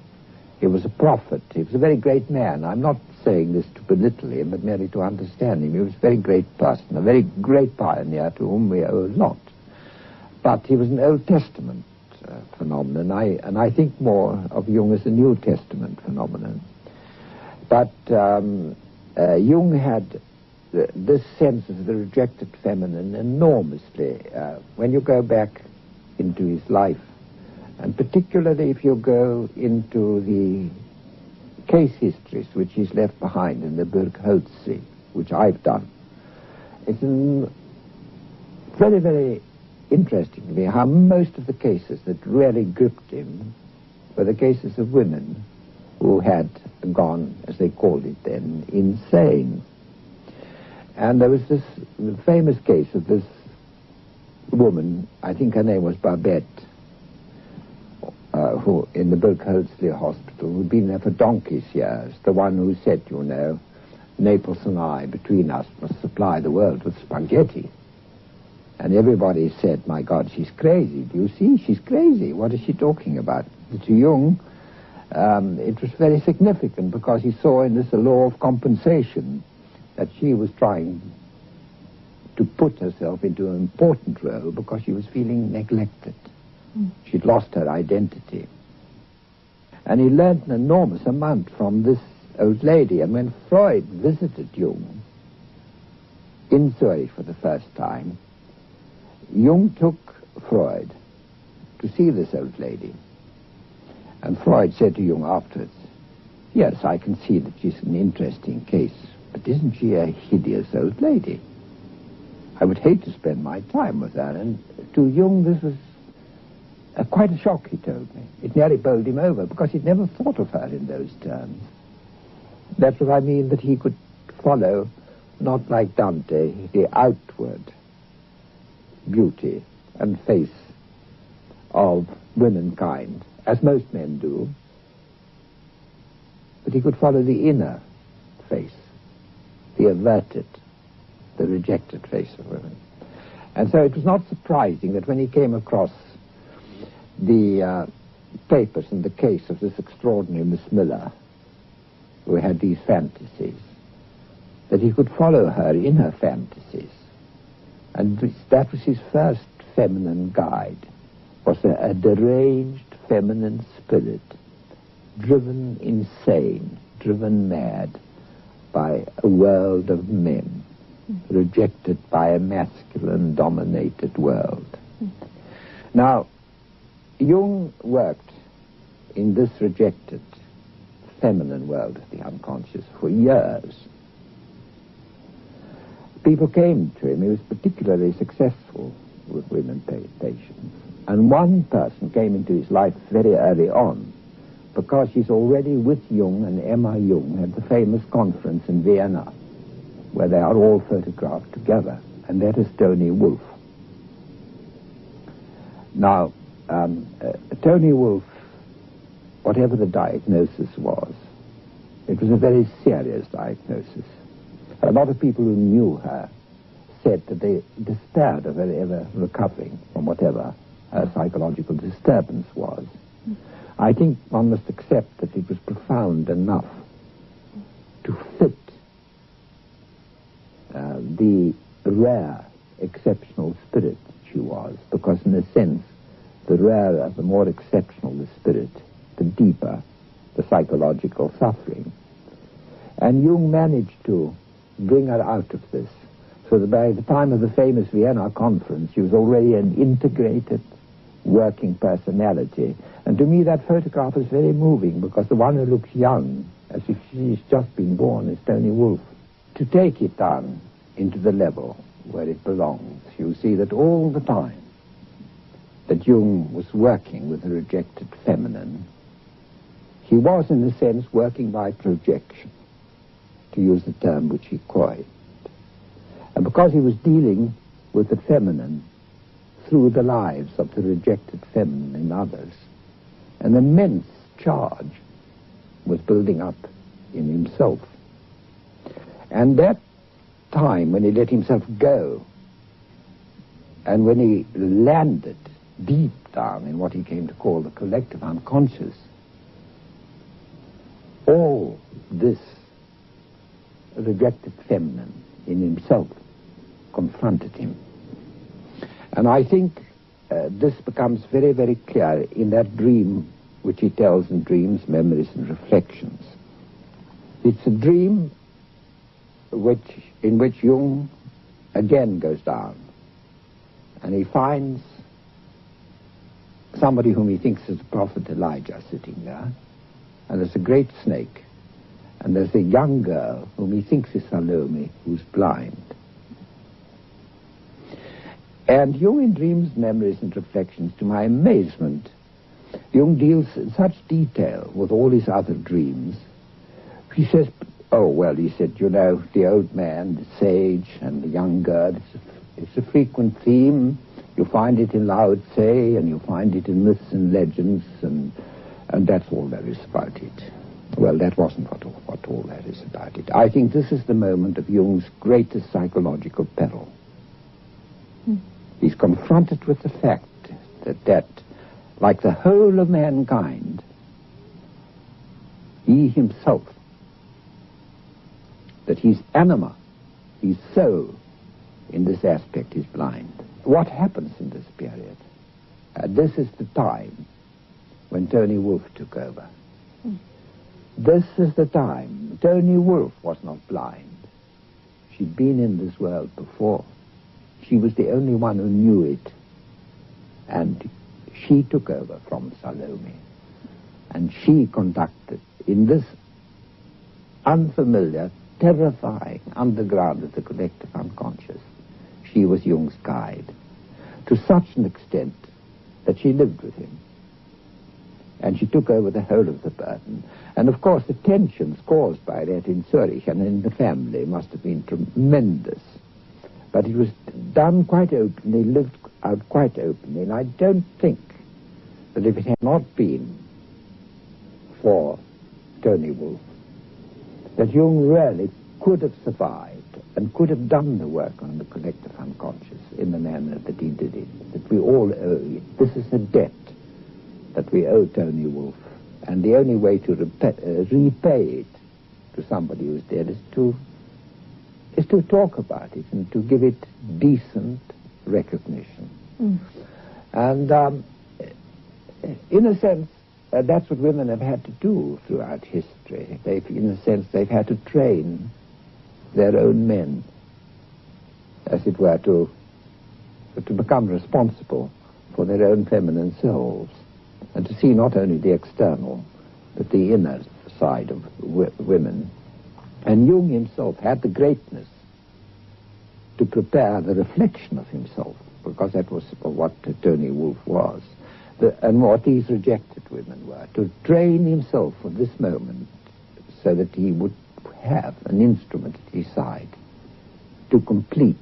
He was a prophet. He was a very great man. I'm not saying this to belittle him, but merely to understand him. He was a very great person, a very great pioneer to whom we owe a lot. But he was an Old Testament phenomenon, and I think more of Jung as a New Testament phenomenon. But Jung had this sense of the rejected feminine enormously. When you go back into his life, and particularly if you go into the case histories which he's left behind in the Burgholzsee, which I've done, it's very, very interesting to me how most of the cases that really gripped him were the cases of women who had gone, as they called it then, insane. And there was this famous case of this woman, I think her name was Babette, who in the Burgholzsee hospital, who'd been there for donkey's years, the one who said, you know, Naples and I, between us, must supply the world with spaghetti. And everybody said, my God, she's crazy. Do you see? She's crazy. What is she talking about? To Jung, it was very significant because he saw in this a law of compensation, that she was trying to put herself into an important role because she was feeling neglected. She'd lost her identity. And he learned an enormous amount from this old lady. And when Freud visited Jung in Zurich for the first time, Jung took Freud to see this old lady. And Freud said to Jung afterwards, yes, I can see that she's an interesting case, but isn't she a hideous old lady? I would hate to spend my time with her. And to Jung, this was quite a shock, he told me. It nearly bowled him over, because he'd never thought of her in those terms. That's what I mean, that he could follow, not like Dante, the outward beauty and face of womankind, as most men do. But he could follow the inner face, the averted, the rejected face of women. And so it was not surprising that when he came across the papers in the case of this extraordinary Miss Miller, who had these fantasies, that he could follow her in her fantasies. And that was his first feminine guide, was a deranged feminine spirit, driven insane, driven mad by a world of men, rejected by a masculine-dominated world. Now, Jung worked in this rejected feminine world of the unconscious for years. People came to him. He was particularly successful with women patients. And one person came into his life very early on, because he's already with Jung and Emma Jung at the famous conference in Vienna, where they are all photographed together, and that is Tony Wolff. Now, Tony Wolff, whatever the diagnosis was, it was a very serious diagnosis. A lot of people who knew her said that they despaired of her ever recovering from whatever her psychological disturbance was. I think one must accept that it was profound enough to fit the rare, exceptional spirit that she was, because in a sense, the rarer, the more exceptional the spirit, the deeper the psychological suffering. And Jung managed to bring her out of this, so that by the time of the famous Vienna conference, she was already an integrated, working personality. And to me, that photograph is very moving, because the one who looks young, as if she's just been born, is Tony Wolff. To take it down into the level where it belongs, you see that all the time that Jung was working with the rejected feminine, he was, in a sense, working by projection, to use the term which he coined. And because he was dealing with the feminine through the lives of the rejected feminine in others, an immense charge was building up in himself. And that time when he let himself go, and when he landed deep down in what he came to call the collective unconscious, all this rejected feminine in himself confronted him. And I think this becomes very, very clear in that dream which he tells in Dreams, Memories, and Reflections. It's a dream in which Jung again goes down, and he finds somebody whom he thinks is the prophet Elijah sitting there, and there's a great snake, and there's a young girl whom he thinks is Salome, who's blind. And Jung, in Dreams, Memories, and Reflections, to my amazement, Jung deals in such detail with all his other dreams. He says, oh, well, he said, you know, the old man, the sage, and the young girl, it's a frequent theme. You find it in Lao Tse, and you find it in myths and legends, and that's all there is about it. Well, that wasn't what all there is about it. I think this is the moment of Jung's greatest psychological peril. He's confronted with the fact that like the whole of mankind, he himself, that his anima, his soul, in this aspect is blind. What happens in this period? This is the time when Tony Wolfe took over. This is the time. Tony Wolfe was not blind. She'd been in this world before. She was the only one who knew it. And she took over from Salome. And she conducted in this unfamiliar, terrifying underground of the collective unconscious. She was Jung's guide, to such an extent that she lived with him. And she took over the whole of the burden. And of course the tensions caused by that in Zurich and in the family must have been tremendous. But it was done quite openly, lived out quite openly. And I don't think that if it had not been for Tony Wolfe, that Jung really could have survived and could have done the work on the collective unconscious in the manner that he did it, that we all owe it. This is a debt that we owe Tony Wolfe, and the only way to repay it to somebody who's dead is to talk about it and to give it decent recognition. And in a sense, that's what women have had to do throughout history. In a sense, they've had to train their own men, as it were, to become responsible for their own feminine selves, and to see not only the external, but the inner side of women. And Jung himself had the greatness to prepare the reflection of himself, because that was what Tony Wolfe was, and what these rejected women were, to train himself for this moment so that he would have an instrument at his side to complete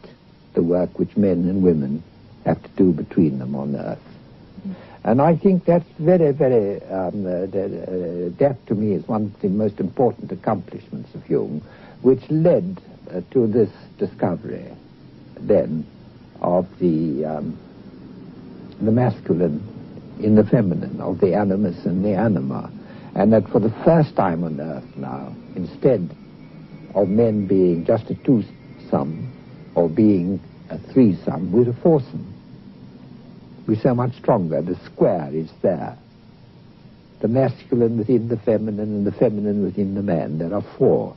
the work which men and women have to do between them on earth. And I think that's very, very, that to me is one of the most important accomplishments of Jung, which led to this discovery then of the masculine in the feminine, of the animus and the anima, and that for the first time on earth now, instead of men being just a two-sum or being a three-sum, we're a foursome. We're so much stronger. The square is there. The masculine within the feminine and the feminine within the man. There are four.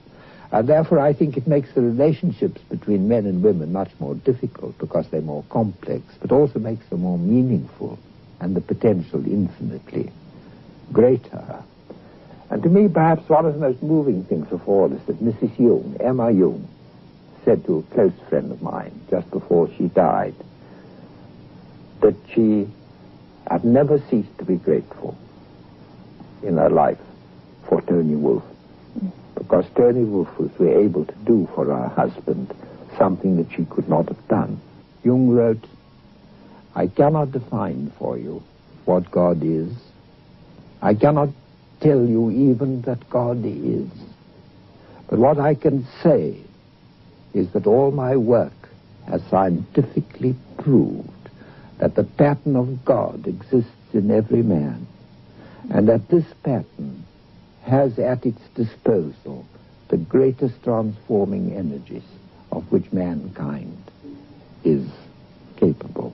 And therefore I think it makes the relationships between men and women much more difficult because they're more complex, but also makes them more meaningful and the potential infinitely greater. And to me, perhaps one of the most moving things of all is that Mrs. Jung, Emma Jung, said to a close friend of mine just before she died that she had never ceased to be grateful in her life for Tony Wolfe, because Tony Wolfe was able to do for her husband something that she could not have done. Jung wrote, "I cannot define for you what God is. I cannot tell you even that God is. But what I can say is that all my work has scientifically proved that the pattern of God exists in every man, and that this pattern has at its disposal the greatest transforming energies of which mankind is capable."